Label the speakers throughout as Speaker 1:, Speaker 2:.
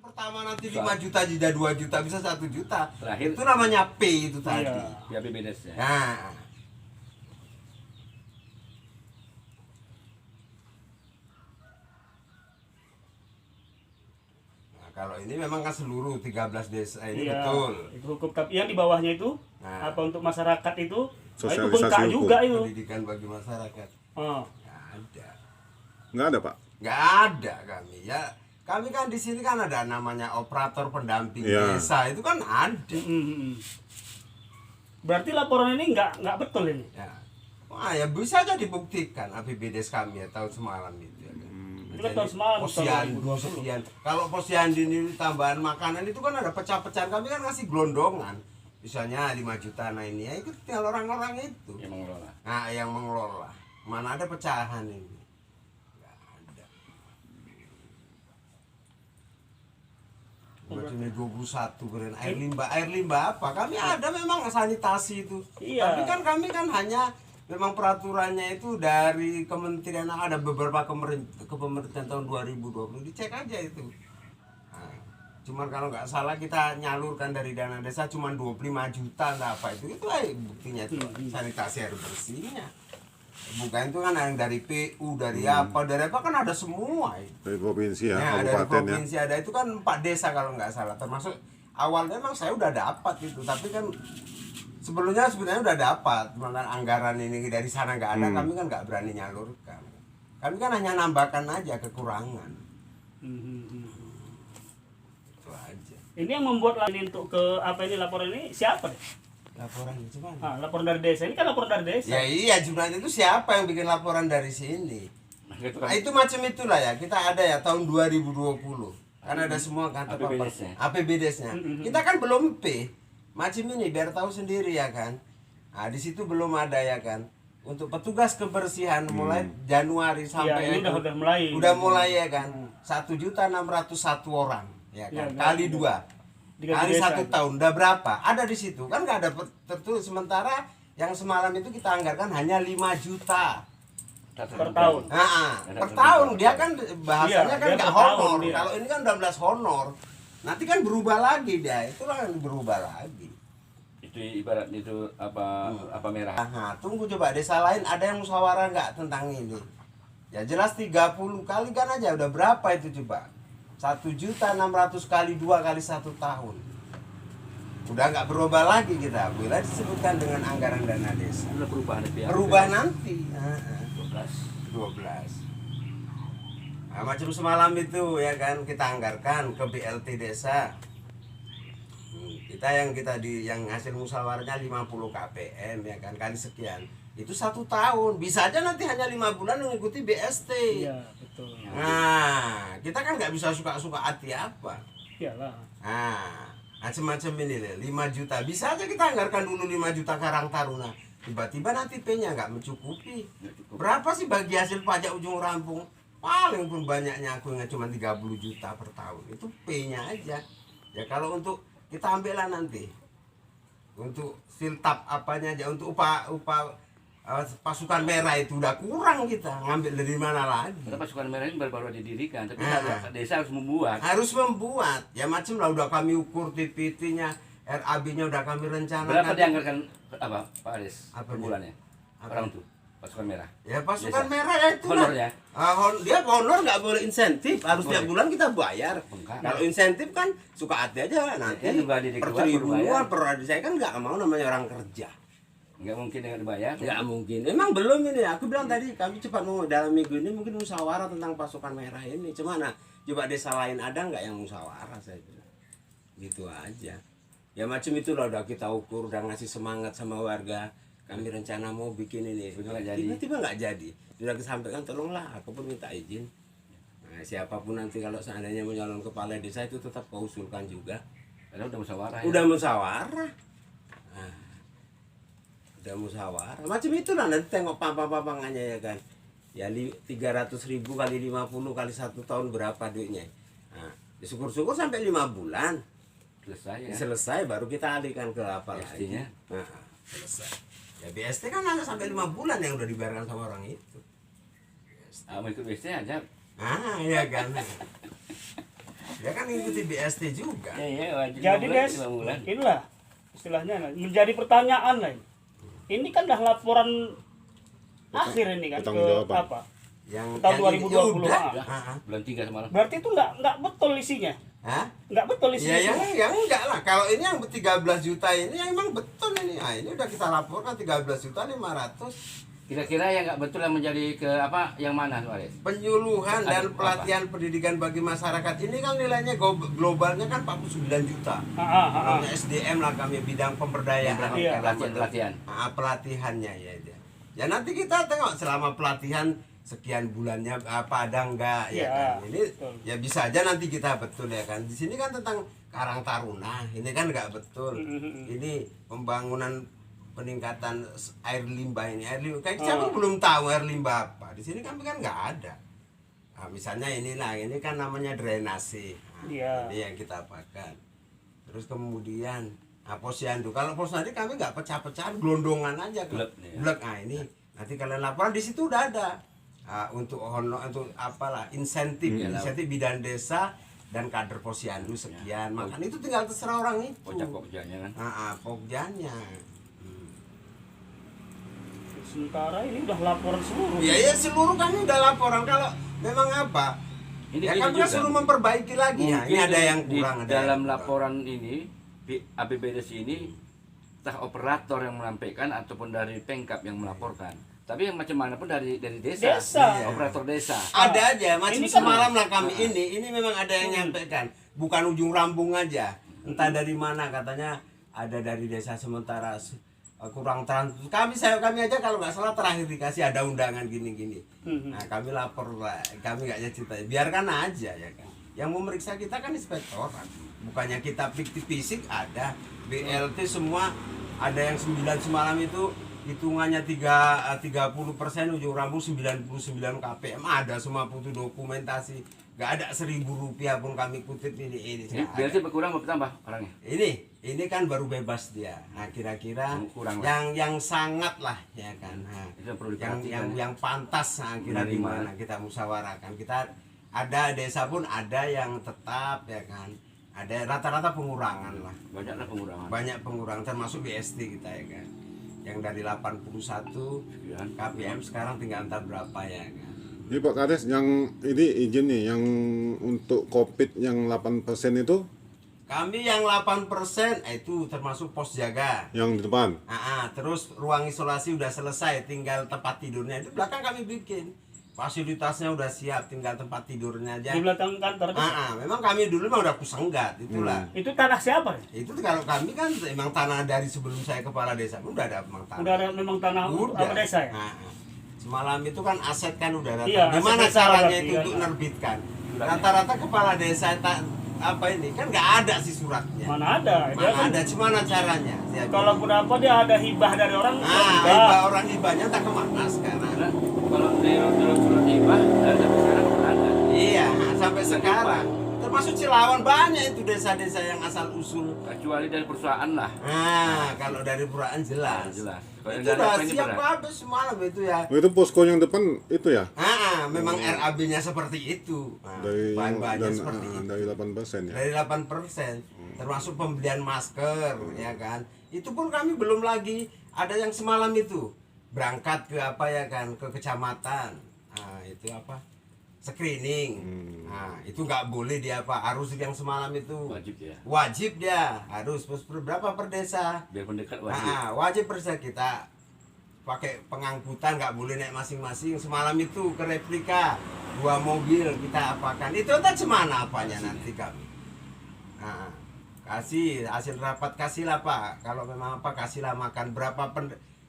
Speaker 1: Pertama nanti 5 juta, jeda 2 juta, bisa 1 juta.
Speaker 2: Terakhir
Speaker 1: Itu namanya P itu tadi.
Speaker 2: ya BPDS ya.
Speaker 1: Nah, kalau ini memang kan seluruh 13 desa ini betul.
Speaker 3: Itu hukum, tapi yang di bawahnya itu apa untuk masyarakat itu? Nah, itu
Speaker 4: Sosialisasi
Speaker 3: bengkak
Speaker 4: hukum.
Speaker 3: juga itu.
Speaker 1: Pendidikan bagi masyarakat.
Speaker 3: Oh.
Speaker 1: Nggak ada.
Speaker 4: Nggak ada, Pak?
Speaker 1: Nggak ada kami. Ya, kami kan di sini kan ada namanya operator pendamping
Speaker 4: Iya.
Speaker 1: desa. Itu kan ada.
Speaker 3: Berarti laporan ini nggak betul ini?
Speaker 1: Ya. Wah, ya bisa aja dibuktikan APBDes kami ya tahun semalam itu. Ya, kan?
Speaker 3: Itu kan tahun semalam,
Speaker 1: Posyandu
Speaker 3: tahun 2020.
Speaker 1: sekian. Kalau posyandu ini tambahan makanan itu kan ada pecah-pecahan, kami kan ngasih gelondongan. Misalnya 5 juta, nah ini ya itu tinggal orang-orang itu.
Speaker 2: Yang mengelola.
Speaker 1: Nah, yang mengelola. Mana ada pecahan ini? Nggak ada. Macamnya 21 keren. Air limbah apa? Kami ada memang sanitasi itu.
Speaker 3: Iya.
Speaker 1: Tapi kan kami kan hanya memang peraturannya itu dari kementerian, ada beberapa kepemerintahan tahun 2020, dicek aja itu. Nah, cuman kalau nggak salah kita nyalurkan dari dana desa cuma 25 juta entah apa itu buktinya itu sanitasi air bersihnya. Bukan itu kan yang dari PU, dari apa kan ada semua itu.
Speaker 4: Dari provinsi ya,
Speaker 1: Ya, dari
Speaker 4: kabupaten ya.
Speaker 1: provinsi ada itu kan 4 desa kalau nggak salah, termasuk awalnya memang saya udah dapat itu, tapi kan sebelumnya sebenarnya udah dapat, malah anggaran ini dari sana nggak ada, kami kan nggak berani nyalurkan. Kami kan hanya nambahkan aja kekurangan. Itu aja.
Speaker 3: Ini yang membuat lain untuk ke apa ini laporan ini siapa?
Speaker 1: Laporan itu mana?
Speaker 3: Ah, laporan dari desa ini kan laporan dari desa.
Speaker 1: Ya iya, jumlahnya itu siapa yang bikin laporan dari sini?
Speaker 2: Gitu
Speaker 1: Nah
Speaker 2: kan.
Speaker 1: itu macam itulah ya, kita ada ya tahun 2020 kan ada semua kata
Speaker 2: APBDes-nya.
Speaker 1: APBDes-nya. Kita kan belum P, macam ini biar tahu sendiri ya kan. Nah di situ belum ada ya kan. Untuk petugas kebersihan mulai Januari sampai
Speaker 3: ini udah mulai.
Speaker 1: udah mulai ya kan. 1.601 orang ya kan.
Speaker 3: Ya,
Speaker 1: Kali 2 kali
Speaker 3: desa.
Speaker 1: 1 tahun udah berapa? Ada di situ kan nggak ada tertulis. Sementara yang semalam itu kita anggarkan hanya 5 juta.
Speaker 3: Per tahun.
Speaker 1: Nah, per tahun dia kan bahasanya
Speaker 3: Iya,
Speaker 1: kan
Speaker 3: dia
Speaker 1: nggak
Speaker 3: per tahun,
Speaker 1: honor.
Speaker 3: iya.
Speaker 1: Kalau ini kan 12 honor. Nanti kan berubah lagi dia. Itulah yang berubah lagi.
Speaker 2: Itu ibarat itu apa merah.
Speaker 1: Nah, tunggu coba desa lain ada yang musyawarah nggak tentang ini? Ya jelas 30 kali kan aja udah berapa itu coba? 1.600 kali 2 kali 1 tahun. Udah nggak berubah lagi kita. Bila disebutkan dengan anggaran dana desa.
Speaker 2: Ada perubahan ya.
Speaker 1: Berubah nanti. 12.
Speaker 2: 12.
Speaker 1: Nah, macam semalam itu ya kan kita anggarkan ke BLT desa. Kita yang hasil musyawarahnya 50 KPM ya kan kali sekian. Itu 1 tahun. Bisa aja nanti hanya 5 bulan mengikuti BST.
Speaker 3: Iya, betul.
Speaker 1: Nah, kita kan nggak bisa suka-suka hati apa.
Speaker 3: Iyalah.
Speaker 1: Nah, macam-macam ini deh, 5 juta. Bisa aja kita anggarkan dulu 5 juta Karang Taruna. Tiba-tiba nanti P-nya nggak mencukupi. Berapa sih bagi hasil pajak ujung rampung? Paling pun banyaknya aku ingat cuma 30 juta per tahun. Itu P-nya aja. Ya kalau untuk kita ambil lah nanti. Untuk siltap apanya aja, untuk upah pasukan merah itu udah kurang, kita ngambil dari mana lagi?
Speaker 2: Karena pasukan merah ini baru-baru didirikan, tapi
Speaker 1: Ah.
Speaker 2: desa harus membuat.
Speaker 1: Harus membuat. Ya macam lah udah kami ukur TPT-nya, RAB-nya udah kami rencanakan.
Speaker 2: Berapa dianggarkan Pak Aris
Speaker 1: Apa
Speaker 2: per
Speaker 1: dia?
Speaker 2: bulannya?
Speaker 1: Apa?
Speaker 2: Orang tuh pasukan merah.
Speaker 1: Ya pasukan
Speaker 2: Desa.
Speaker 1: merah ya itu lah.
Speaker 2: Honornya?
Speaker 1: Dia honor nggak boleh insentif, harus
Speaker 2: Boleh.
Speaker 1: tiap bulan kita bayar.
Speaker 2: Enggak.
Speaker 1: Kalau insentif kan suka hati aja nanti.
Speaker 2: Ya, nunggu adik
Speaker 1: Per
Speaker 2: keluar, baru
Speaker 1: tribuan,
Speaker 2: bayar.
Speaker 1: per adik saya kan nggak mau namanya orang kerja.
Speaker 2: Nggak mungkin dengan dibayar.
Speaker 1: Nggak mungkin. Emang belum ini. Aku bilang tadi kami cepat mau dalam minggu ini mungkin musyawarah tentang pasukan merah ini. Cuma coba desa lain ada nggak yang musyawarah saya bilang. Gitu aja. Ya macam itu loh udah kita ukur, udah ngasih semangat sama warga. Kami rencana mau bikin ini.
Speaker 2: Tiba-tiba nggak jadi.
Speaker 1: Tiba-tiba nggak jadi. Sudah disampaikan tolonglah aku pun minta izin. Nah, siapapun nanti kalau seandainya menyalon kepala desa itu tetap kau usulkan juga.
Speaker 2: Karena udah musyawarah.
Speaker 1: Udah musyawarah. Nah, udah musyawarah. Macam itulah nanti tengok pampang-pampangannya ya kan. Ya 300.000 kali 50 kali 1 tahun berapa duitnya. Nah, ya syukur-syukur sampai 5 bulan.
Speaker 2: Selesai ya.
Speaker 1: Selesai baru kita alihkan ke apa lagi.
Speaker 2: BST-nya?
Speaker 1: Nah, selesai. Ya BST kan hanya sampai 5 bulan yang udah dibayarkan sama orang itu.
Speaker 2: Mau ikut BST aja.
Speaker 1: Ah, iya kan. Dia kan ngikuti BST juga.
Speaker 2: Iya, wajib
Speaker 3: Jadi
Speaker 2: 5 bulan,
Speaker 3: Des,
Speaker 2: 5 bulan.
Speaker 3: inilah istilahnya menjadi pertanyaan lain. Ini kan dah laporan akhir ini kan ke
Speaker 4: Bertanggung jawab, Pak.
Speaker 3: apa?
Speaker 1: Yang
Speaker 3: Tahun
Speaker 1: yang ini
Speaker 3: 2020.
Speaker 1: udah.
Speaker 2: Udah,
Speaker 1: Ah.
Speaker 2: bulan 3 semalam.
Speaker 3: Berarti itu nggak betul isinya.
Speaker 1: Hah?
Speaker 3: Nggak betul
Speaker 1: Ya
Speaker 3: isinya.
Speaker 1: yang enggak lah. Kalau ini yang 13 juta ini yang emang betul ini. Ah, ini udah kita laporkan 13.500.000.
Speaker 2: Kira-kira yang nggak betul yang menjadi ke apa yang mana Suarez?
Speaker 1: Penyuluhan dan
Speaker 2: Apa?
Speaker 1: pelatihan pendidikan bagi masyarakat ini kan nilainya globalnya kan 49 juta.
Speaker 3: Ah.
Speaker 1: Kalau SDM lah kami bidang pemberdayaan.
Speaker 3: Iya.
Speaker 2: Pelatihan.
Speaker 1: Pelatihannya ya dia. Ya nanti kita tengok selama pelatihan sekian bulannya apa ada enggak ya
Speaker 3: Iya,
Speaker 1: kan. Ini
Speaker 3: betul.
Speaker 1: ya bisa aja nanti kita betul ya kan. Di sini kan tentang Karang Taruna. Ini kan enggak betul. Ini pembangunan peningkatan air limbah ini. Air limbah kayak siapa belum tahu air limbah apa. Di sini kami kan enggak ada. Nah, misalnya inilah ini kan namanya drainase. Nah,
Speaker 3: Iya.
Speaker 1: ini yang kita apakan. Terus kemudian posyandu. Kalau posyandu kami nggak pecah-pecahan, gelondongan aja.
Speaker 2: Blek, ya.
Speaker 1: Blek. Nah ini nanti kalian laporan di situ udah ada untuk honor untuk apalah insentif bidan desa dan kader posyandu sekian. Makanya itu tinggal terserah orang itu.
Speaker 2: Pokja-pokjanya kan.
Speaker 1: Pokjanya.
Speaker 3: Sementara ini udah laporan seluruh.
Speaker 1: Ya seluruh kami udah laporan. Kalau memang apa?
Speaker 2: Ini
Speaker 1: Ya
Speaker 2: gini
Speaker 1: kami kan
Speaker 2: juga.
Speaker 1: suruh memperbaiki lagi ya. Ini ada yang kurang.
Speaker 2: Di
Speaker 1: ada yang
Speaker 2: dalam
Speaker 1: kurang.
Speaker 2: laporan ini di APBDes ini entah operator yang menyampaikan ataupun dari Pemkap yang melaporkan. Tapi yang macam mana pun dari desa,
Speaker 3: Desa.
Speaker 2: operator desa.
Speaker 1: Ada aja, macam
Speaker 3: Ini kan-
Speaker 1: semalam lah kami ini memang ada yang nyampaikan, bukan ujung rambung aja, entah dari mana katanya ada dari desa sementara kurang trans. Kami aja kalau nggak salah terakhir dikasih ada undangan gini-gini. Nah kami lapor lah, kami nggak cerita, biarkan aja ya kan. Yang memeriksa kita kan inspektorat, bukannya kita fiktif fisik ada BLT semua ada yang 9 semalam itu hitungannya 30% ujung rambut 99 kpm ada semua butuh dokumentasi nggak ada 1.000 rupiah pun kami kutip ini
Speaker 2: Ini biasanya berkurang bertambah orangnya.
Speaker 1: ini kan baru bebas dia. Nah kira-kira
Speaker 2: Kurang lah.
Speaker 1: yang sangat lah ya kan. Nah,
Speaker 2: Itu yang perlu diperhatikan.
Speaker 1: yang pantas kira di
Speaker 2: Menerima.
Speaker 1: mana kita musyawarahkan. Kita ada desa pun ada yang tetap ya kan. Ada rata-rata pengurangan lah.
Speaker 2: Banyaklah pengurangan.
Speaker 1: Banyak pengurangan termasuk BST kita ya kan. Yang dari 81 KPM sekarang tinggal entah berapa ya kan.
Speaker 4: Ini Pak Kades yang ini izin nih yang untuk COVID yang 8% itu
Speaker 1: Kami yang 8% itu termasuk pos jaga.
Speaker 4: yang di depan.
Speaker 1: Terus ruang isolasi udah selesai, tinggal tempat tidurnya. Itu belakang kami bikin. Fasilitasnya udah siap, tinggal tempat tidurnya aja.
Speaker 3: Di belakang kantor.
Speaker 1: Memang kami dulu mah udah kusenggat, itulah.
Speaker 3: Itu tanah siapa?
Speaker 1: Itu kalau kami kan emang tanah dari sebelum saya kepala desa pun udah ada memang tanah.
Speaker 3: Udah ada memang tanah apa desa ya?
Speaker 1: Semalam itu kan aset kan udah datang.
Speaker 3: Iya,
Speaker 1: Gimana
Speaker 3: aset desa
Speaker 1: caranya
Speaker 3: berarti,
Speaker 1: itu
Speaker 3: ya.
Speaker 1: untuk nerbitkan? Rata-rata kepala desa apa ini kan nggak ada sih suratnya.
Speaker 3: Mana ada? Dia
Speaker 1: Mana
Speaker 3: kan,
Speaker 1: ada? Gimana caranya?
Speaker 3: kalaupun apa dia ada hibah dari orang.
Speaker 1: hibah orang hibahnya tak kemana sekarang?
Speaker 2: Karena kalau di surat hibah dari sampai sekarang belum ada.
Speaker 1: Iya, sampai sekarang. Termasuk Cilawan banyak itu desa-desa yang asal usul.
Speaker 2: Kecuali dari perusahaan lah.
Speaker 1: Kalau dari perusahaan jelas.
Speaker 2: Jelas. Kalau yang
Speaker 1: Itu
Speaker 2: dari
Speaker 1: udah
Speaker 2: apa ini
Speaker 1: siap
Speaker 2: berat.
Speaker 1: habis semalam itu ya.
Speaker 4: Oh, itu posko yang depan itu ya
Speaker 1: Memang RAB-nya seperti itu.
Speaker 4: dari yang
Speaker 1: Bahan-bahannya
Speaker 4: dan
Speaker 1: seperti itu.
Speaker 4: dari 8% ya.
Speaker 1: Dari 8%, termasuk pembelian masker, ya kan. Itu pun kami belum lagi ada yang semalam itu berangkat ke apa ya kan, ke kecamatan. Itu apa? Screening. Itu nggak boleh dia apa, harus yang semalam itu
Speaker 2: Wajib ya.
Speaker 1: wajib dia harus berapa per desa.
Speaker 2: Biar pendekat wajib.
Speaker 1: Wajib per desa kita pakai pengangkutan, nggak boleh naik masing-masing. Semalam itu ke replika 2 mobil kita apakan itu entah cemana apanya nanti kami kasih hasil rapat, kasihlah Pak, kalau memang apa kasihlah makan berapa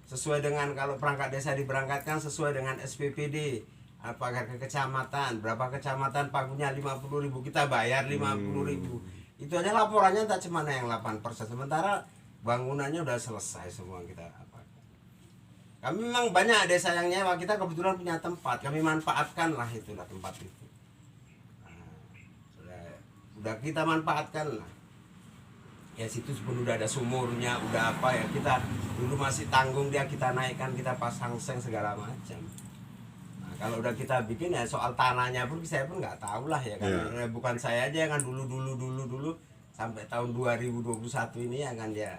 Speaker 1: sesuai dengan kalau perangkat desa diberangkatkan sesuai dengan SPPD apakah ke kecamatan, berapa kecamatan pagunya 50.000 kita bayar 50.000. Itu aja laporannya tak cemana yang 8%, sementara bangunannya udah selesai semua kita apa. Kami memang banyak desa yang nyewa, kita kebetulan punya tempat, kami manfaatkan lah itulah tempat itu. Udah kita manfaatkan lah. Ya situ pun udah ada sumurnya, udah apa ya, kita dulu masih tanggung dia, kita naikkan, kita pasang seng segala macam. kalau udah kita bikin ya soal tanahnya pun saya pun nggak tahu lah ya kan.
Speaker 4: Iya.
Speaker 1: Bukan saya aja kan dulu sampai tahun 2021 ini ya kan ya.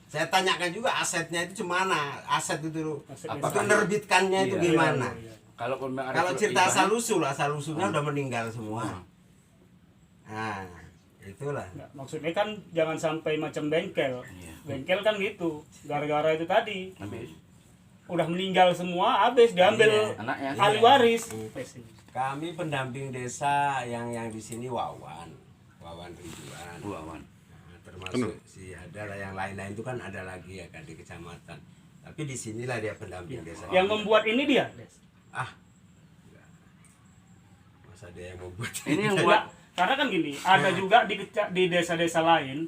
Speaker 1: Saya tanyakan juga asetnya itu cemana, aset itu
Speaker 3: Aset
Speaker 1: apa
Speaker 3: desa.
Speaker 1: penerbitkannya itu
Speaker 2: Iya.
Speaker 1: gimana.
Speaker 3: Iya.
Speaker 2: Kalau memang ada
Speaker 1: Kalau
Speaker 2: surat
Speaker 1: cerita
Speaker 2: iban,
Speaker 1: asal usulnya udah meninggal semua. Nah, itulah.
Speaker 3: Nggak, maksudnya kan jangan sampai macam bengkel.
Speaker 2: Iya.
Speaker 3: Bengkel kan gitu. Gara-gara itu tadi
Speaker 2: habis
Speaker 3: udah meninggal semua, habis diambil
Speaker 1: Iya.
Speaker 2: anaknya.
Speaker 3: ahli waris.
Speaker 1: Kami pendamping desa yang di sini Wawan Ridwan.
Speaker 2: Wawan.
Speaker 1: Nah, termasuk si ada lah yang lain-lain itu kan ada lagi ya kan di kecamatan. Tapi di sinilah dia pendamping desa.
Speaker 3: Yang membuat ini dia, Des.
Speaker 1: Ah, enggak. Masa dia yang membuat
Speaker 2: Ini yang
Speaker 3: Enggak,
Speaker 2: buat
Speaker 3: karena kan gini, ada juga di desa-desa lain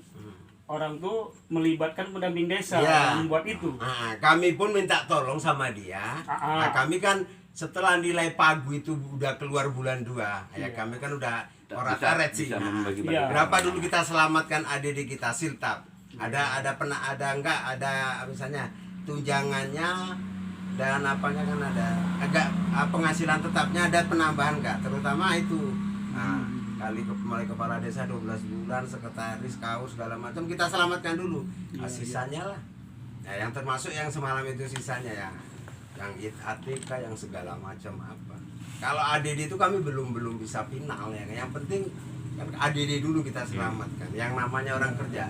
Speaker 3: orang tuh melibatkan pendamping desa
Speaker 1: Iya.
Speaker 3: membuat itu.
Speaker 1: Nah, kami pun minta tolong sama dia. Nah, kami kan setelah nilai pagu itu udah keluar bulan 2 ya kami kan udah orang karet sih.
Speaker 2: bisa
Speaker 1: Nah,
Speaker 2: membagi-bagi.
Speaker 3: Iya.
Speaker 1: berapa dulu kita selamatkan ADD kita siltap. Ada enggak ada misalnya tunjangannya dan apanya kan ada agak penghasilan tetapnya ada penambahan enggak terutama itu. Nah, mulai kepala desa 12 bulan, sekretaris, kaus segala macam kita selamatkan dulu. Nah, sisanya lah. Nah, yang termasuk yang semalam itu sisanya ya. Yang ATK yang segala macam apa. Kalau ADD itu kami belum bisa final ya. Yang penting kan ADD dulu kita selamatkan. Yang namanya orang kerja.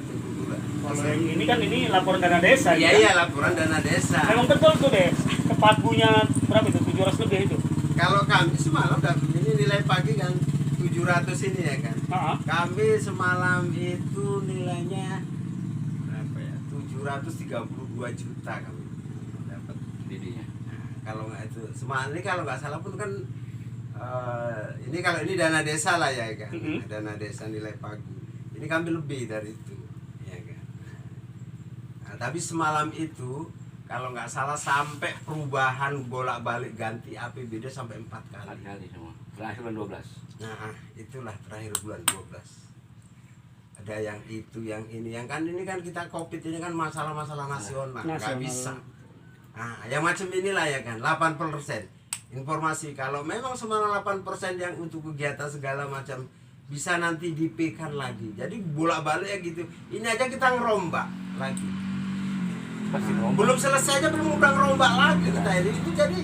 Speaker 1: Itu dulu lah.
Speaker 3: Kalau yang ini kan ini laporan dana desa.
Speaker 1: Iya
Speaker 3: ya.
Speaker 1: iya laporan dana desa.
Speaker 3: Memang betul tuh, Des. Kepagunya berapa itu? 700 lebih itu.
Speaker 1: Kalau kami semalam ini nilai pagi kan 700 ini ya kan.
Speaker 3: Heeh.
Speaker 1: Kami semalam itu nilainya berapa ya? 732 juta kami dapat.
Speaker 2: didinya.
Speaker 1: Nah, kalau nggak itu semalam ini kalau nggak salah pun kan ini kalau ini dana desa lah ya kan. Dana desa nilai pagu. Ini kami lebih dari itu ya kan. Nah, tapi semalam itu kalau nggak salah sampai perubahan bolak-balik ganti APBD sampai 4
Speaker 2: 4
Speaker 1: kali.
Speaker 2: kali semua. Terakhir bulan 12.
Speaker 1: Nah, itulah terakhir bulan 12. Ada yang itu, yang ini, yang kan ini kan kita Covid ini kan masalah-masalah nasional, nggak
Speaker 3: Nasional.
Speaker 1: bisa. Nah, yang macam inilah ya kan, 8%. Informasi kalau memang semua 8% yang untuk kegiatan segala macam bisa nanti dipekan lagi. Jadi bolak-balik ya gitu. Ini aja kita ngerombak lagi.
Speaker 2: Pasti ngomong.
Speaker 1: Belum selesai aja belum udah ngerombak lagi kita ini. Itu jadi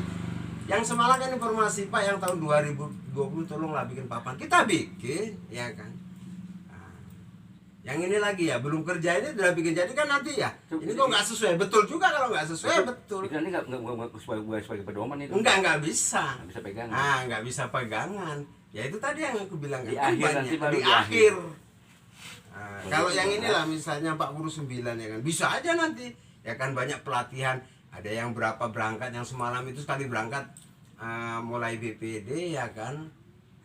Speaker 1: yang semalam kan informasi Pak yang tahun 2020 tolonglah bikin papan. Kita bikin ya kan. Nah, yang ini lagi ya belum kerja ini udah bikin jadi kan nanti ya. Ini kok nggak sesuai betul juga kalau nggak sesuai betul.
Speaker 2: Ini nggak sebagai pedoman itu.
Speaker 1: Nggak bisa.
Speaker 2: Nggak bisa pegang.
Speaker 1: Ah nggak bisa pegangan. Ya itu tadi yang aku bilang
Speaker 2: Di
Speaker 1: kan
Speaker 2: akhir
Speaker 1: banyak.
Speaker 2: nanti baru
Speaker 1: Di
Speaker 2: di
Speaker 1: akhir.
Speaker 2: akhir.
Speaker 1: Nah, kalau yang inilah misalnya 49 ya kan bisa aja nanti ya kan banyak pelatihan. Ada yang berapa berangkat yang semalam itu sekali berangkat mulai BPD ya kan.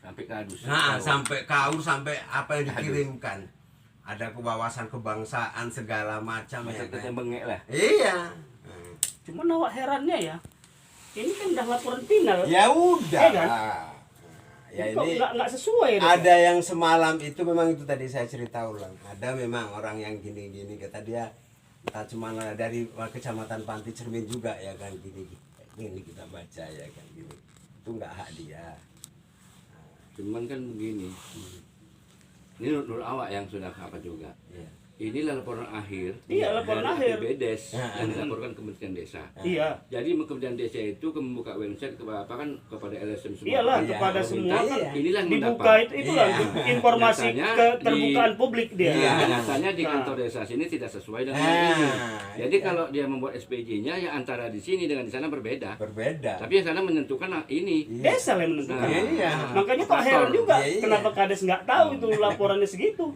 Speaker 2: Sampai kadus.
Speaker 1: Nah, sampai kaur sampai apa yang dikirimkan. Ada kewawasan kebangsaan segala macam ya
Speaker 2: Masa kita
Speaker 1: kan.
Speaker 2: bengek lah.
Speaker 1: Iya.
Speaker 3: Cuman awak herannya ya. Ini kan udah laporan final.
Speaker 1: Ya udah.
Speaker 3: Iya kan?
Speaker 1: Ya
Speaker 3: Kok
Speaker 1: ini
Speaker 3: nggak sesuai Des?
Speaker 1: ada yang semalam itu memang itu tadi saya cerita ulang. Ada memang orang yang gini-gini kata dia entah cuma dari kecamatan Panti Cermin juga ya kan gini. Ini kita baca ya kan gini. Itu enggak hak dia.
Speaker 2: Cuman kan begini. Ini nur awak yang sudah apa juga.
Speaker 1: Iya.
Speaker 2: Inilah laporan akhir.
Speaker 3: Iya, laporan
Speaker 2: dari
Speaker 3: akhir.
Speaker 2: APBDes yang dilaporkan Kementerian Desa.
Speaker 3: Iya.
Speaker 2: Jadi Kementerian Desa itu membuka website kepada apa kan kepada LSM semua.
Speaker 3: Iyalah
Speaker 1: Iya,
Speaker 3: kepada semua kan
Speaker 1: iya.
Speaker 2: Inilah yang
Speaker 3: dibuka
Speaker 2: mendapat.
Speaker 3: itulah
Speaker 1: Iya.
Speaker 3: informasi
Speaker 2: Nyatanya
Speaker 3: keterbukaan
Speaker 2: di-
Speaker 3: publik dia.
Speaker 1: Iya.
Speaker 2: Nyatanya di kantor desa sini tidak sesuai dengan ini. Jadi
Speaker 1: iya.
Speaker 2: kalau dia membuat SPJ-nya ya antara di sini dengan di sana berbeda.
Speaker 1: Berbeda.
Speaker 2: Tapi yang sana menentukan ini.
Speaker 1: Iya.
Speaker 3: Desa yang menentukan.
Speaker 2: Nah,
Speaker 1: Iya.
Speaker 3: Makanya kok
Speaker 2: Kantor.
Speaker 3: heran juga
Speaker 1: Iya, iya.
Speaker 3: kenapa Kades nggak tahu itu laporannya segitu.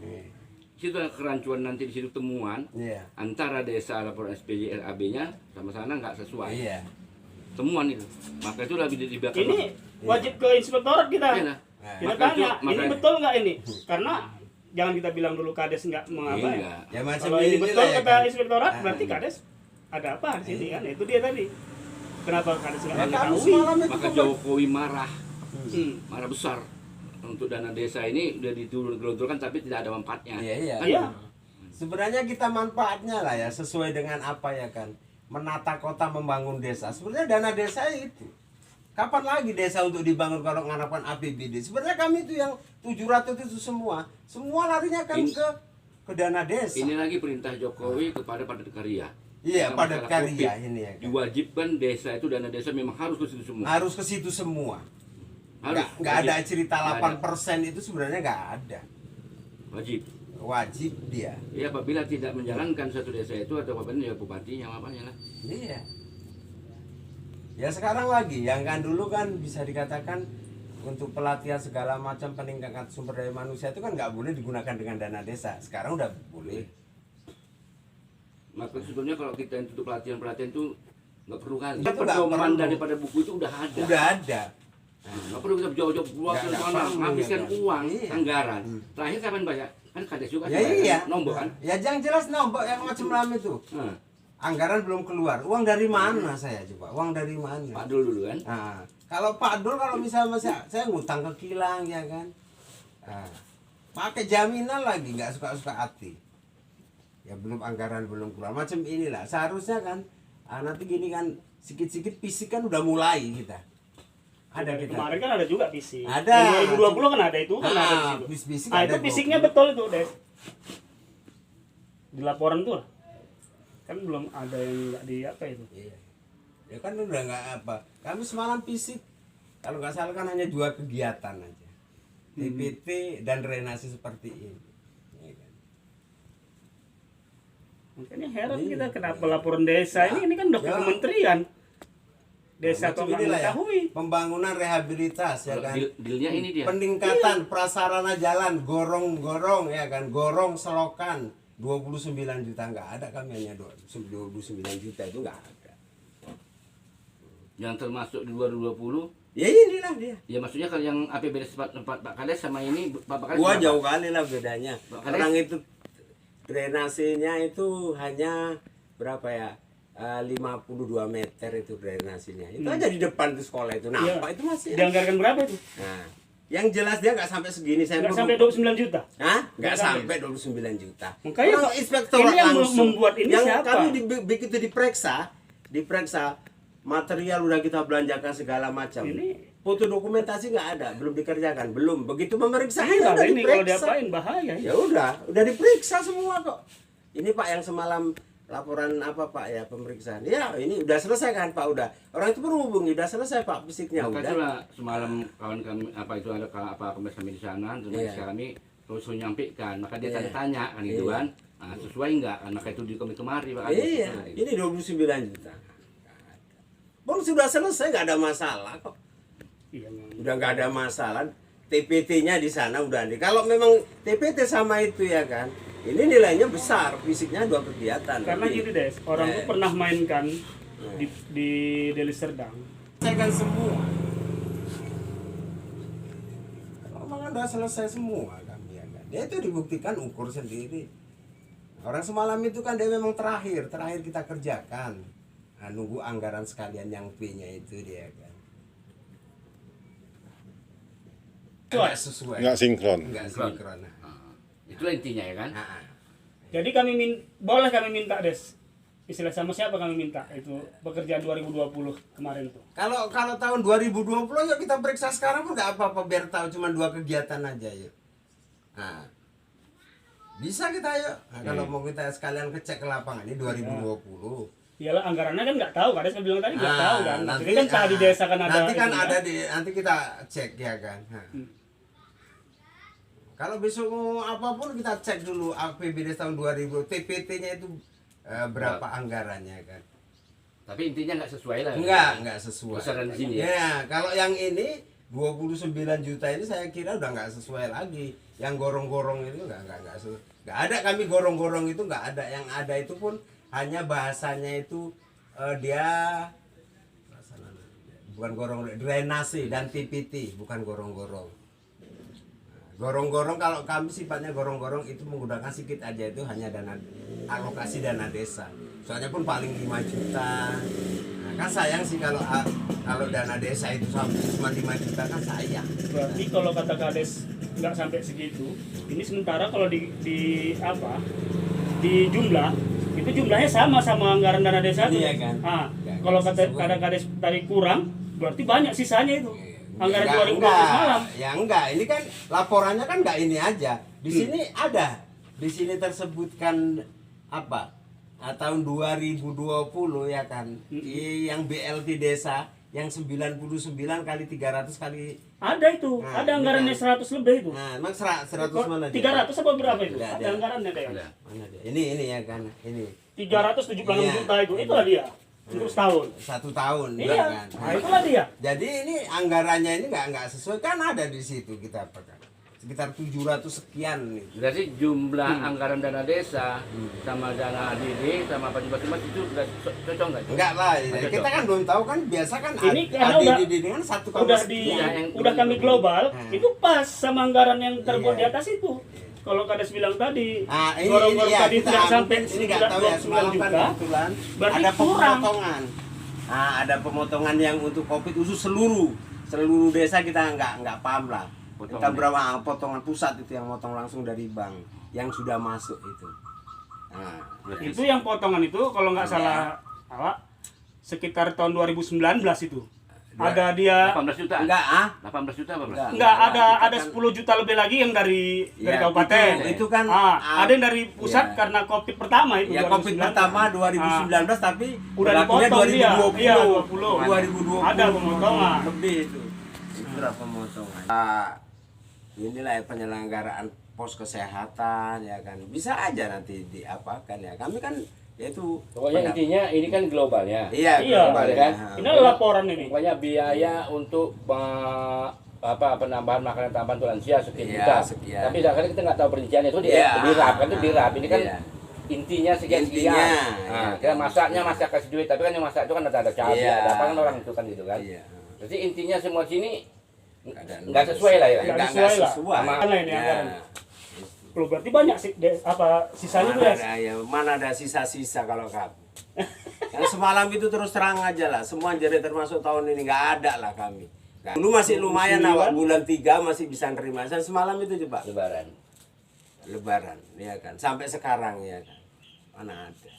Speaker 2: Situ ada kerancuan nanti di situ temuan
Speaker 1: Iya.
Speaker 2: antara desa laporan SPJ LAB-nya sama sana nggak sesuai.
Speaker 1: Iya.
Speaker 2: Temuan itu. Maka itu lebih di belakang.
Speaker 3: Ini wajib ke inspektorat kita.
Speaker 2: Iya lah.
Speaker 3: Kita
Speaker 2: Maka
Speaker 3: tanya,
Speaker 2: itu-
Speaker 3: ini
Speaker 2: maka-
Speaker 3: betul nggak ini? Karena jangan kita bilang dulu Kades nggak mengapa ya.
Speaker 2: Iya.
Speaker 1: Ya macam
Speaker 3: Kalau ini betul
Speaker 1: inilah ya
Speaker 3: kata
Speaker 1: kan.
Speaker 3: inspektorat,
Speaker 1: Ah,
Speaker 3: berarti
Speaker 1: iya.
Speaker 3: Kades ada apa di sini kan? Itu dia tadi. Kenapa Kades nggak
Speaker 1: Ya, kami
Speaker 3: mengetahui?
Speaker 1: semalam itu
Speaker 2: Maka Jokowi marah.
Speaker 3: Hmm.
Speaker 2: Marah besar. Untuk dana desa ini udah digelontorkan tapi tidak ada manfaatnya.
Speaker 1: Iya, iya.
Speaker 2: Kan?
Speaker 3: Iya.
Speaker 1: Sebenarnya kita manfaatnya lah ya sesuai dengan apa ya kan menata kota membangun desa. Sebenarnya dana desa itu Kapan lagi desa untuk dibangun kalau mengharapkan APBD? Sebenarnya kami itu yang 700 itu semua larinya kan ke dana desa.
Speaker 2: Ini lagi perintah Jokowi kepada padat karya.
Speaker 1: Iya,
Speaker 2: Karena
Speaker 1: padat
Speaker 2: masalah
Speaker 1: karya
Speaker 2: COVID,
Speaker 1: ini ya. Kan?
Speaker 2: Diwajibkan desa itu dana desa memang harus ke situ semua.
Speaker 1: Harus ke situ semua.
Speaker 2: Harus.
Speaker 1: Nggak ada cerita
Speaker 2: Nggak
Speaker 1: 8% itu sebenarnya nggak ada.
Speaker 2: Wajib.
Speaker 1: Wajib dia.
Speaker 2: Ya apabila tidak menjalankan satu desa itu atau apabila ya bupatinya apanya lah.
Speaker 1: Iya. Ya sekarang lagi, yang kan dulu kan bisa dikatakan untuk pelatihan segala macam peningkatan sumber daya manusia itu kan nggak boleh digunakan dengan dana desa. Sekarang udah boleh.
Speaker 2: Maka sebetulnya kalau kita untuk pelatihan itu nggak perlu kali.
Speaker 1: Itu nggak
Speaker 2: Pedoman
Speaker 1: perlu.
Speaker 2: daripada buku itu udah ada.
Speaker 1: Udah ada.
Speaker 2: Nggak perlu kita jauh-jauh keluar ke
Speaker 1: Nggak
Speaker 2: sana,
Speaker 1: perlu,
Speaker 2: menghabiskan
Speaker 1: ya kan?
Speaker 2: uang,
Speaker 1: Iya.
Speaker 2: anggaran. Terakhir kapan bayar? Kan kades juga.
Speaker 1: Ya
Speaker 2: bayar,
Speaker 1: iya.
Speaker 2: Nombok kan.
Speaker 1: Ya jangan jelas nombok yang macam ram itu.
Speaker 2: Nah,
Speaker 1: Anggaran belum keluar. Uang dari mana saya coba? Uang dari mana?
Speaker 2: Pak Dul dulu kan.
Speaker 1: Nah, kalau Pak Dul kalau misalnya saya ngutang ke kilang ya kan. Nah, pakai jaminan lagi nggak suka-suka hati. Ya belum anggaran belum keluar. Macam inilah. Seharusnya kan nanti gini kan sikit-sikit fisik kan udah mulai kita. Ada kita.
Speaker 3: Kemarin kan ada juga fisik.
Speaker 1: Ada.
Speaker 3: Yang 2020 kan ada itu kan ada di situ.
Speaker 1: Fisik
Speaker 3: Nah,
Speaker 1: ada
Speaker 3: itu fisiknya
Speaker 1: 20.
Speaker 3: betul itu, Des. Di laporan tuh kan belum ada yang nggak di apa itu.
Speaker 1: Iya. Ya kan udah nggak apa. Kami semalam fisik kalau nggak salah kan hanya 2 kegiatan aja. TPT dan drainase seperti ini. Ya kan?
Speaker 3: Makanya heran
Speaker 1: Iya.
Speaker 3: kita kenapa laporan desa ini kan udah ke
Speaker 1: Ya.
Speaker 3: kementerian. Desa
Speaker 1: Nah,
Speaker 3: kok
Speaker 1: macam
Speaker 3: nggak
Speaker 1: inilah ya.
Speaker 3: mengetahui.
Speaker 1: Pembangunan rehabilitas ya
Speaker 2: Kalau
Speaker 1: kan.
Speaker 2: dealnya ini dia.
Speaker 1: Peningkatan prasarana jalan, gorong-gorong ya kan, gorong selokan 29 juta nggak ada, kami hanya 29 juta itu nggak ada.
Speaker 2: Yang termasuk di 2020.
Speaker 1: Ya inilah dia.
Speaker 2: Ya maksudnya kalau yang APBD tempat Pak Kades sama ini Pak Kades.
Speaker 1: Wah
Speaker 2: berapa?
Speaker 1: jauh kali lah bedanya.
Speaker 2: Pak Kades?
Speaker 1: Orang itu drainasenya itu hanya berapa ya? 52 meter itu drainasenya. Itu aja di depan tuh sekolah itu. Nah,
Speaker 3: Iya.
Speaker 1: apa itu masih?
Speaker 3: Dianggarkan berapa itu?
Speaker 1: Nah, yang jelas dia nggak sampai segini. Saya
Speaker 3: Nggak
Speaker 1: pun-
Speaker 3: sampai 29 juta.
Speaker 1: Hah? Nggak
Speaker 3: Nggak
Speaker 1: sampai 29 juta.
Speaker 3: Makanya
Speaker 1: Orang inspektor
Speaker 3: ini yang
Speaker 1: langsung.
Speaker 3: membuat ini
Speaker 1: yang
Speaker 3: siapa?
Speaker 1: kami begitu diperiksa material udah kita belanjakan segala macam.
Speaker 3: Ini-
Speaker 1: foto dokumentasi nggak ada, belum dikerjakan, belum. Begitu memeriksa
Speaker 3: Iya,
Speaker 1: udah
Speaker 3: ini kalau
Speaker 1: diperiksa.
Speaker 3: diapain bahaya.
Speaker 1: Ya udah diperiksa semua kok. Ini Pak yang semalam laporan apa Pak ya pemeriksaan. Ya ini udah selesai kan Pak udah. Orang itu pun hubungi udah selesai Pak fisiknya
Speaker 2: Maka
Speaker 1: udah.
Speaker 2: itulah semalam kawan kami apa itu ada apa komis kami di sana, terus
Speaker 1: Iya.
Speaker 2: kami terus menyampaikan, maka dia
Speaker 1: Iya.
Speaker 2: tanya kan gitu
Speaker 1: Iya.
Speaker 2: kan. Nah, sesuai enggak? Kan maka itu di komite kemari Pak.
Speaker 1: Iya, ini 29 juta. Bang sudah selesai nggak ada masalah kok.
Speaker 3: Iya, memang.
Speaker 1: Udah nggak ada masalah. TPT-nya di sana udah nih. Kalau memang TPT sama itu ya kan, ini nilainya besar, fisiknya 2 kegiatan.
Speaker 3: Karena
Speaker 1: lebih.
Speaker 3: gini Des, orang tuh pernah mainkan di Deli Serdang.
Speaker 1: Selesaikan semua. Memang udah selesai semua kami ya kan. Dia itu dibuktikan ukur sendiri. Orang semalam itu kan dia memang terakhir kita kerjakan. Nah, nunggu anggaran sekalian yang P-nya itu dia kan. Nggak sesuai.
Speaker 4: Nggak sinkron.
Speaker 1: Nggak sinkron.
Speaker 2: Nah, itulah intinya ya kan.
Speaker 1: Nah,
Speaker 3: Jadi boleh kami minta Des. Istilah sama siapa kami minta itu pekerjaan 2020 kemarin tuh.
Speaker 1: kalau tahun 2020 ya kita periksa sekarang pun nggak apa-apa biar tahu cuma 2 kegiatan aja yuk. Nah, bisa kita yuk. Nah, kalau mau kita sekalian kecek ke lapangan ini 2020.
Speaker 3: Iyalah anggarannya kan nggak tahu, Kades bilang tadi nggak
Speaker 1: Nah,
Speaker 3: tahu kan. Nanti kan di desa kan ada.
Speaker 1: nanti kan
Speaker 3: itu,
Speaker 1: ada di nanti kita cek ya kan. Nah. Kalau besok mau apapun kita cek dulu APBD tahun 2000 TPT-nya itu berapa anggarannya kan.
Speaker 2: Tapi intinya enggak sesuai lah.
Speaker 1: Enggak sesuai.
Speaker 2: Besaran di sini ya.
Speaker 1: Ya, kalau yang ini 29 juta ini saya kira udah nggak sesuai lagi. Yang gorong-gorong itu nggak sesuai. Nggak ada kami gorong-gorong itu nggak ada. Yang ada itu pun hanya bahasanya itu dia bukan gorong drainase dan TPT, bukan gorong-gorong. Gorong-gorong kalau kami sifatnya gorong-gorong itu menggunakan sedikit aja, itu hanya dana alokasi dana desa. Soalnya pun paling 5 juta. Nah, kan sayang sih kalau dana desa itu sampai cuma 5 juta kan sayang.
Speaker 3: Berarti kalau kata Kades nggak sampai segitu, ini sementara kalau di jumlah itu jumlahnya sama anggaran dana desa tuh.
Speaker 1: Iya kan?
Speaker 3: Ah,
Speaker 1: Ya,
Speaker 3: kalau kata
Speaker 1: sesuai.
Speaker 3: Kades tadi kurang, Berarti banyak sisanya itu. Anggaran
Speaker 1: Enggak,
Speaker 3: 2012 malam.
Speaker 1: ya enggak. Ini kan laporannya kan enggak ini aja. Di sini ada. Di sini tersebutkan apa? Tahun 2020 ya kan. Yang BLT desa yang 99 kali 300 kali.
Speaker 3: Ada itu.
Speaker 1: Nah,
Speaker 3: Ada anggarannya
Speaker 1: ini kan.
Speaker 3: 100 lebih itu.
Speaker 1: Nah, emang 100 mana dia?
Speaker 3: 300 apa berapa itu?
Speaker 1: Ada,
Speaker 3: Ada
Speaker 1: ada.
Speaker 3: anggarannya kayak.
Speaker 2: Ada.
Speaker 1: Mana dia? Ini ya kan. Ini
Speaker 3: 376
Speaker 1: Iya.
Speaker 3: juta itu. Itulah dia. Untuk setahun.
Speaker 1: 1 tahun ya
Speaker 3: Iya.
Speaker 1: kan.
Speaker 3: Nah, itulah dia.
Speaker 1: Jadi ini anggarannya ini nggak sesuai kan ada di situ kita apa kan. Sekitar 700 sekian nih.
Speaker 2: Berarti jumlah anggaran dana desa sama dana ADD sama apa cuma itu sudah cocok nggak?
Speaker 1: Enggak lah,
Speaker 2: Cocok.
Speaker 1: kita kan belum tahu kan biasa kan
Speaker 3: Ini karena udah-
Speaker 1: ADD dengan 1,
Speaker 3: Udah di
Speaker 2: yang
Speaker 3: udah kami global,
Speaker 1: Hmm.
Speaker 3: itu pas sama anggaran yang terbuat
Speaker 1: Iya.
Speaker 3: di atas itu. Kalau Kades bilang tadi,
Speaker 1: Nah, ini
Speaker 3: gorong-gorong
Speaker 1: ya
Speaker 3: tadi
Speaker 1: kita
Speaker 3: tidak sampai
Speaker 1: ini nggak tahu ya
Speaker 3: 9
Speaker 1: semalam kan
Speaker 3: juta.
Speaker 1: kebetulan
Speaker 3: berarti
Speaker 1: ada
Speaker 3: kurang.
Speaker 1: pemotongan. Nah, ada pemotongan yang untuk Covid khusus seluruh desa kita nggak paham lah. Kita
Speaker 2: Potongan.
Speaker 1: berapa potongan pusat itu yang motong langsung dari bank yang sudah masuk itu. Nah,
Speaker 2: Berarti
Speaker 3: Itu yang potongan itu kalau nggak salah sekitar tahun 2019 itu. Ada dia
Speaker 2: 18 juta.
Speaker 1: enggak
Speaker 2: 18 juta apa berarti?
Speaker 3: enggak ada
Speaker 1: kita
Speaker 3: ada
Speaker 1: kan-
Speaker 3: 10 juta lebih lagi yang dari
Speaker 1: Ya,
Speaker 3: kabupaten.
Speaker 1: itu kan,
Speaker 3: ada yang dari pusat
Speaker 1: ya.
Speaker 3: karena Covid pertama itu.
Speaker 1: ya Covid
Speaker 3: 2019.
Speaker 1: pertama 2019 tapi
Speaker 3: Udah
Speaker 1: berlakunya
Speaker 3: dipotong dia.
Speaker 1: 2020.
Speaker 3: Iya, 20.
Speaker 1: 2020.
Speaker 3: Ada pemotongan.
Speaker 1: Lebih itu. Itu berapa pemotongan? Inilah ya penyelenggaraan pos kesehatan ya kan. Bisa aja nanti diapakan ya. Kami kan yaitu
Speaker 5: Pokoknya intinya ini kan globalnya.
Speaker 1: Iya,
Speaker 3: Iya,
Speaker 1: global
Speaker 5: kan?
Speaker 1: ya.
Speaker 3: Ini adalah laporan ini.
Speaker 5: Pokoknya biaya untuk penambahan makanan tambahan untuk lansia sekian
Speaker 1: Iya,
Speaker 5: juta.
Speaker 1: sekian.
Speaker 5: Tapi sekarang kita nggak tahu perinciannya itu
Speaker 1: Iya.
Speaker 5: dirap kan itu dirap. Ini kan
Speaker 1: Iya.
Speaker 5: intinya sekian
Speaker 1: Intinya,
Speaker 5: sekian.
Speaker 1: iya.
Speaker 5: Nah, kita masaknya masak kasih duit, tapi kan yang masak itu kan ada cabai,
Speaker 1: Iya.
Speaker 5: ada apa kan orang itu kan gitu kan.
Speaker 1: Iya.
Speaker 5: Jadi intinya semua sini
Speaker 1: Ada-
Speaker 5: nggak sesuai lah ya.
Speaker 3: Nggak
Speaker 1: Nggak
Speaker 3: sesuai lah.
Speaker 1: sesuai.
Speaker 3: Sama ini
Speaker 1: Ya.
Speaker 3: anggaran. Loh, berarti banyak sih sisanya tuh
Speaker 1: Mana
Speaker 3: ya.
Speaker 1: ada, ya, mana ada sisa-sisa kalau kami. Yang semalam itu terus terang aja lah, semua jadi termasuk tahun ini nggak ada lah kami. Dulu masih lumayan
Speaker 3: 29.
Speaker 1: awal bulan 3 masih bisa nerima. Dan semalam itu coba
Speaker 5: Lebaran.
Speaker 1: Lebaran, ya kan. Sampai sekarang ya kan. Mana ada.